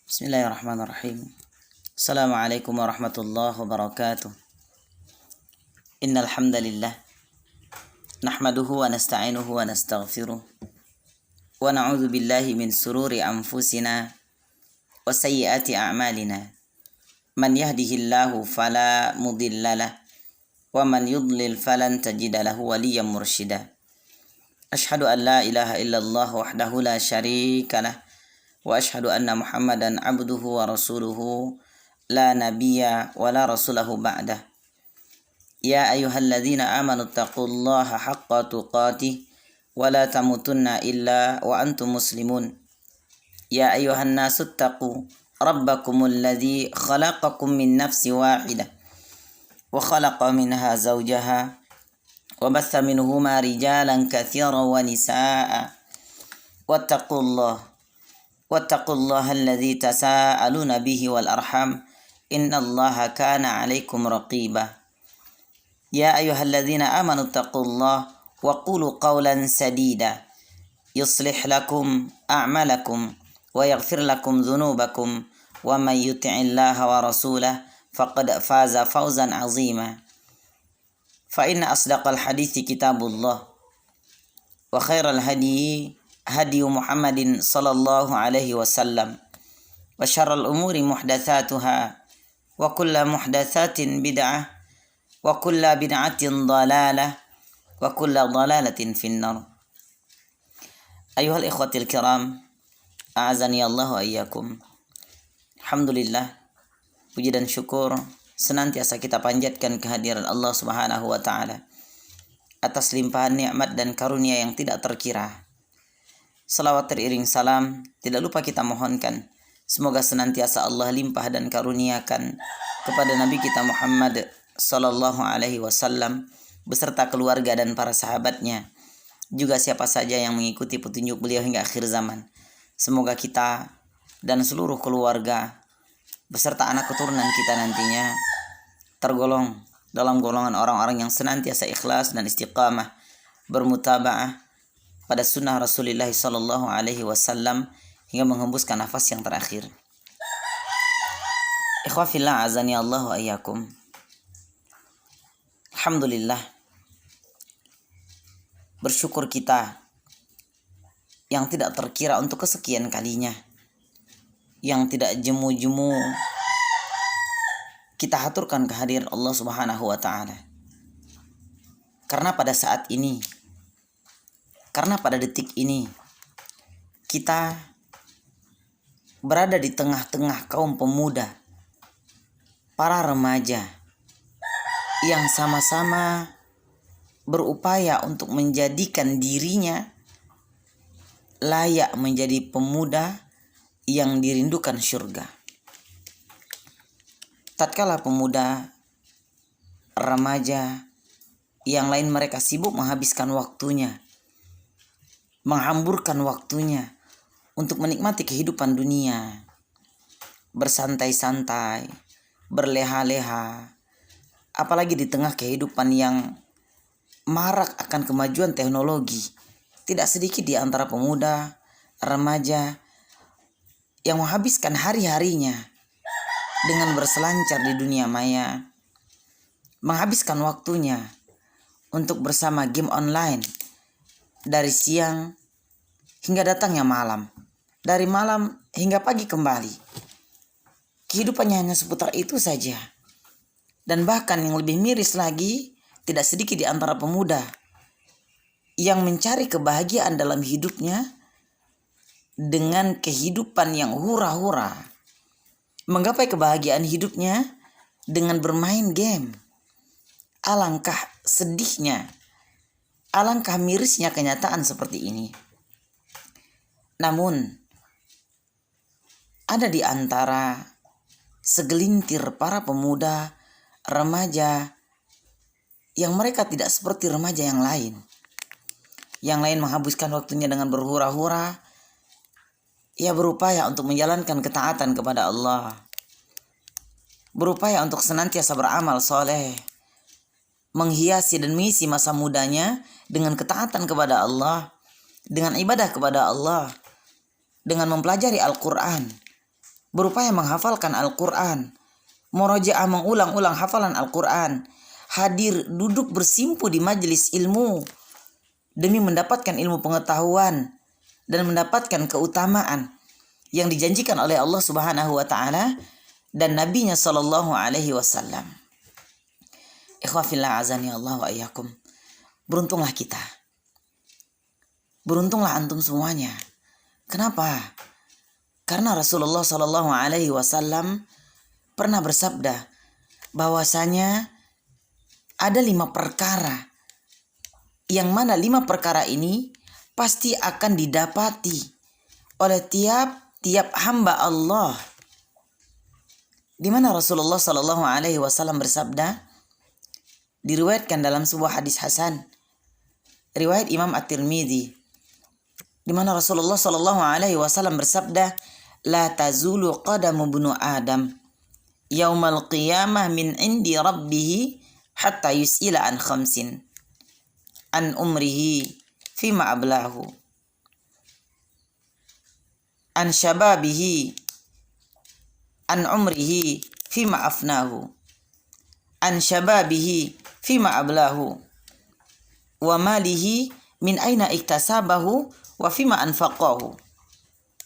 Bismillahirrahmanirrahim. Assalamualaikum warahmatullahi wabarakatuh. Innal hamdalillah nahmaduhu wa nasta'inuhu wa nastaghfiruh wa na'udzu billahi min sururi anfusina wa sayyiati a'malina. Man yahdihillahu fala mudhillalah wa man yudlil falan tajida lahu waliyyan mursyida. Asyhadu an la ilaha illallah wahdahu la syarikalah wa asyhadu anna Muhammadan abduhu wa rasuluhu la nabiyya wa la rasulahu ba'dah. Ya ayyuhalladzina amanu taqullaha haqqa tuqatih wa la tamutunna illa wa antum muslimun. Ya ayyuhan nasu taqu rabbakumul ladzi khalaqakum min nafsin wahidah wa khalaqa minha zawjaha wa batha minhuma rijalan katsiran wa nisaa'a wattaqullaha alladzi tasaaluna bihi wal arham innallaha kana 'alaikum raqiba. Ya ayyuhalladzina amanu taqullaha wa qulu qawlan sadida yuslih lakum a'malakum wa yaghfir lakum dhunubakum wa may yuti'illaha wa rasulahu faqad faza fawzan 'azima. Fa inna asdaqal hadithi kitabullah wa khairal hadi Muhammadin sallallahu alaihi wasallam wa syarral umuri muhdatsatuha wa kullu muhdatsatin bid'ah wa kullu bid'atin dhalalah wa kullu dhalalatin finnar. Ayuhal ikhwatil kiram, a'azani Allah wa iyyakum. Alhamdulillah, puji dan syukur senantiasa kita panjatkan kehadiran Allah Subhanahu wa taala atas limpahan nikmat dan karunia yang tidak terkira. Salawat teriring salam tidak lupa kita mohonkan semoga senantiasa Allah limpah dan karuniakan kepada Nabi kita Muhammad sallallahu alaihi wasallam beserta keluarga dan para sahabatnya, juga siapa saja yang mengikuti petunjuk beliau hingga akhir zaman. Semoga kita dan seluruh keluarga beserta anak keturunan kita nantinya tergolong dalam golongan orang-orang yang senantiasa ikhlas dan istiqamah bermutaba'ah pada sunnah Rasulullah sallallahu alaihi wasallam hingga menghembuskan nafas yang terakhir. Ikhwa fillah, azani Allah wa iyyakum. Alhamdulillah, bersyukur kita yang tidak terkira untuk kesekian kalinya, yang tidak jemu-jemu kita haturkan kehadiran Allah Subhanahu wa taala. Karena pada saat ini, karena pada detik ini kita berada di tengah-tengah kaum pemuda, para remaja yang sama-sama berupaya untuk menjadikan dirinya layak menjadi pemuda yang dirindukan syurga. Tatkala pemuda, remaja yang lain mereka sibuk menghabiskan waktunya, menghamburkan waktunya untuk menikmati kehidupan dunia, bersantai-santai, berleha-leha, apalagi di tengah kehidupan yang marak akan kemajuan teknologi. Tidak sedikit di antara pemuda, remaja yang menghabiskan hari-harinya dengan berselancar di dunia maya, menghabiskan waktunya untuk bersama game online dari siang hingga datangnya malam, dari malam hingga pagi kembali. Kehidupannya hanya seputar itu saja. Dan bahkan yang lebih miris lagi, tidak sedikit di antara pemuda yang mencari kebahagiaan dalam hidupnya dengan kehidupan yang hura-hura, menggapai kebahagiaan hidupnya dengan bermain game. Alangkah sedihnya, alangkah mirisnya kenyataan seperti ini. Namun ada di antara segelintir para pemuda, remaja yang mereka tidak seperti remaja yang lain. Yang lain menghabiskan waktunya dengan berhura-hura. Ia berupaya untuk menjalankan ketaatan kepada Allah, berupaya untuk senantiasa beramal soleh, menghiasi dan mengisi masa mudanya dengan ketaatan kepada Allah, dengan ibadah kepada Allah, dengan mempelajari Al-Quran, berupaya menghafalkan Al-Quran, murojaah mengulang-ulang hafalan Al-Quran, hadir duduk bersimpu di majelis ilmu demi mendapatkan ilmu pengetahuan dan mendapatkan keutamaan yang dijanjikan oleh Allah Subhanahu wa taala dan nabinya sallallahu alaihi wasallam. Ikhwafillah azani Allah wa iyyakum. Beruntunglah kita. Beruntunglah antum semuanya. Kenapa? Karena Rasulullah sallallahu alaihi wasallam pernah bersabda bahwasanya ada 5 perkara yang mana 5 perkara ini pasti akan didapati oleh tiap hamba Allah. Di mana Rasulullah sallallahu alaihi wasallam bersabda, diriwayatkan dalam sebuah hadis hasan riwayat Imam At-Tirmidzi, di mana Rasulullah sallallahu alaihi wasallam bersabda, la tazulu qadamu ibnu Adam yaumal qiyamah min indi rabbih hatta yus'ila an khamsin an umrihi fima ablahu an syababihi an umrihi fima afnahu an syababihi fima ablahu wa malihi min aina iktasabahu wa fima anfaqahu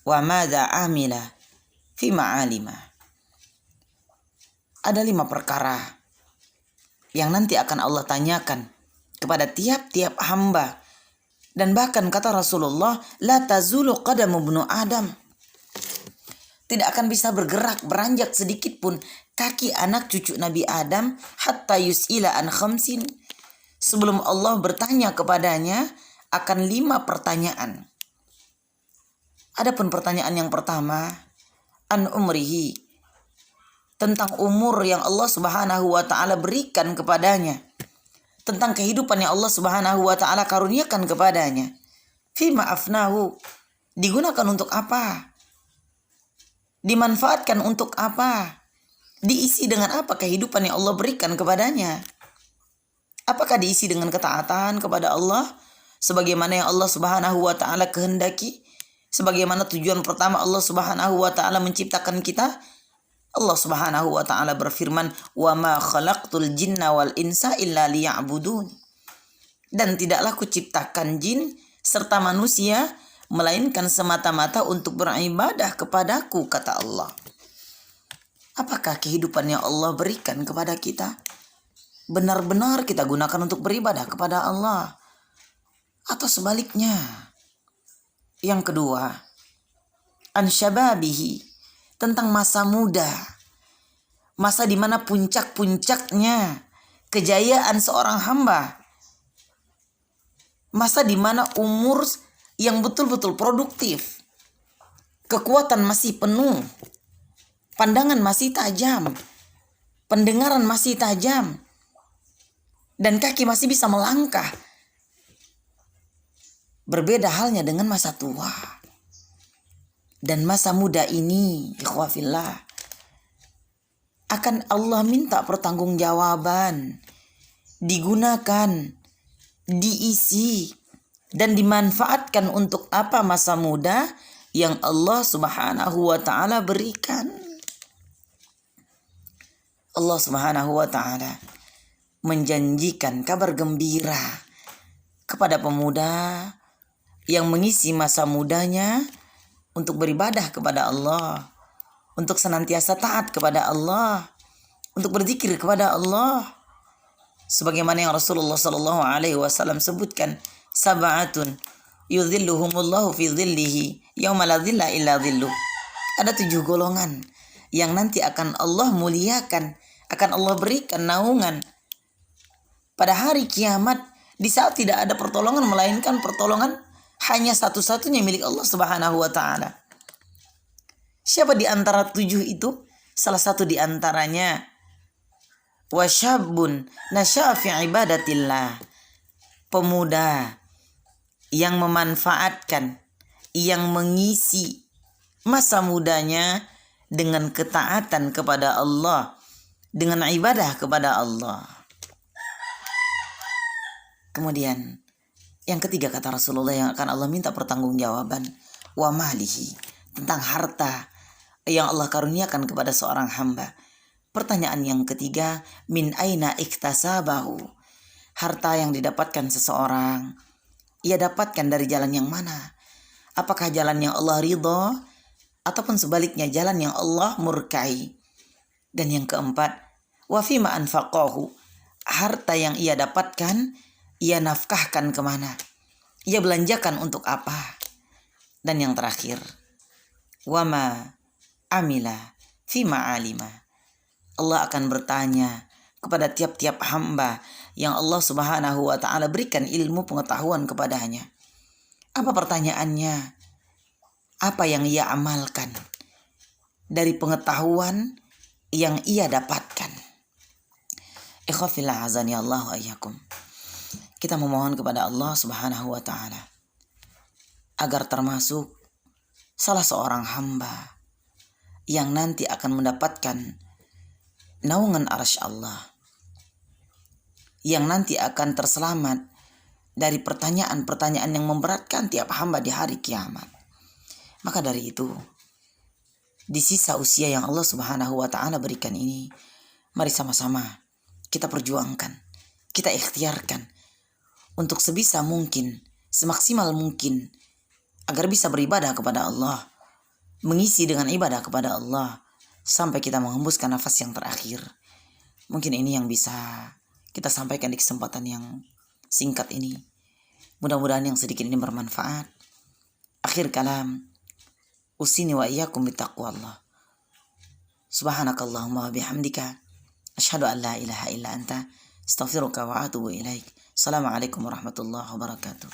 wa madza amila fima alima. Ada 5 perkara yang nanti akan Allah tanyakan kepada tiap-tiap hamba, dan bahkan kata Rasulullah, la tazulu qadamu ibnu Adam, tidak akan bisa bergerak beranjak sedikit pun kaki anak cucu Nabi Adam hatta yus'ila an khamsin, sebelum Allah bertanya kepadanya akan 5 pertanyaan. Adapun pertanyaan yang pertama, an umrihi, tentang umur yang Allah Subhanahu wa taala berikan kepadanya, tentang kehidupan yang Allah Subhanahu wa taala karuniakan kepadanya. Fima afnahu, digunakan untuk apa? Dimanfaatkan untuk apa? Diisi dengan apa kehidupan yang Allah berikan kepadanya? Apakah diisi dengan ketaatan kepada Allah sebagaimana yang Allah Subhanahu wa taala kehendaki? Sebagaimana tujuan pertama Allah Subhanahu wa taala menciptakan kita? Allah Subhanahu wa taala berfirman, "Wa ma khalaqtul jinna wal insa illa liya'budun." Dan tidaklah kuciptakan jin serta manusia melainkan semata-mata untuk beribadah kepadaku, kata Allah. Apakah kehidupan yang Allah berikan kepada kita benar-benar kita gunakan untuk beribadah kepada Allah, atau sebaliknya? Yang kedua, an syababihi, tentang masa muda, masa di mana puncak-puncaknya kejayaan seorang hamba, masa di mana umur yang betul-betul produktif, kekuatan masih penuh, pandangan masih tajam, pendengaran masih tajam, dan kaki masih bisa melangkah. Berbeda halnya dengan masa tua. Dan masa muda ini, ikhwafillah, akan Allah minta pertanggungjawaban, digunakan, diisi, dan dimanfaatkan untuk apa masa muda yang Allah Subhanahu wa taala berikan. Allah Subhanahu wa taala menjanjikan kabar gembira kepada pemuda yang mengisi masa mudanya untuk beribadah kepada Allah, untuk senantiasa taat kepada Allah, untuk berzikir kepada Allah. Sebagaimana yang Rasulullah sallallahu alaihi wasallam sebutkan, sab'atun yudhilluhumullahu fi dhillihi yauma la dhilla illa dhilluh. Ada 7 golongan yang nanti akan Allah muliakan, akan Allah berikan naungan pada hari kiamat, di saat tidak ada pertolongan melainkan pertolongan hanya satu-satunya milik Allah Subhanahu wa taala. Siapa di antara 7 itu? Salah satu di antaranya, wasyabun nasya'a fi ibadatillah, pemuda yang memanfaatkan, yang mengisi masa mudanya dengan ketaatan kepada Allah, dengan ibadah kepada Allah. Kemudian yang ketiga kata Rasulullah yang akan Allah minta pertanggungjawaban, wa malihi, tentang harta, yang Allah karuniakan kepada seorang hamba. Pertanyaan yang ketiga, min aina iktasabahu. Harta yang didapatkan seseorang, ia dapatkan dari jalan yang mana? Apakah jalan yang Allah ridho ataupun sebaliknya jalan yang Allah murkai? Dan yang keempat, wa fima anfaqahu. Harta yang ia dapatkan, ia nafkahkan kemana? Ia belanjakan untuk apa? Dan yang terakhir, wama amila fima alima. Allah akan bertanya kepada tiap-tiap hamba yang Allah Subhanahu wa ta'ala berikan ilmu pengetahuan kepadanya. Apa pertanyaannya? Apa yang ia amalkan dari pengetahuan yang ia dapatkan? Ikhwafillah azani Allah wa iyyakum. Kita memohon kepada Allah Subhanahu wa ta'ala agar termasuk salah seorang hamba yang nanti akan mendapatkan naungan arsy Allah, yang nanti akan terselamat dari pertanyaan-pertanyaan yang memberatkan tiap hamba di hari kiamat. Maka dari itu, di sisa usia yang Allah Subhanahu wa ta'ala berikan ini, mari sama-sama kita perjuangkan, kita ikhtiarkan untuk sebisa mungkin, semaksimal mungkin agar bisa beribadah kepada Allah, mengisi dengan ibadah kepada Allah sampai kita menghembuskan nafas yang terakhir. Mungkin ini yang bisa kita sampaikan di kesempatan yang singkat ini. Mudah-mudahan yang sedikit ini bermanfaat. Akhir kalam, usini wa iyyakum bittaqwallah. Subhanakallahumma wa bihamdika asyhadu an la ilaha illa anta astaghfiruka wa atubu ilaik. Assalamualaikum warahmatullahi wabarakatuh.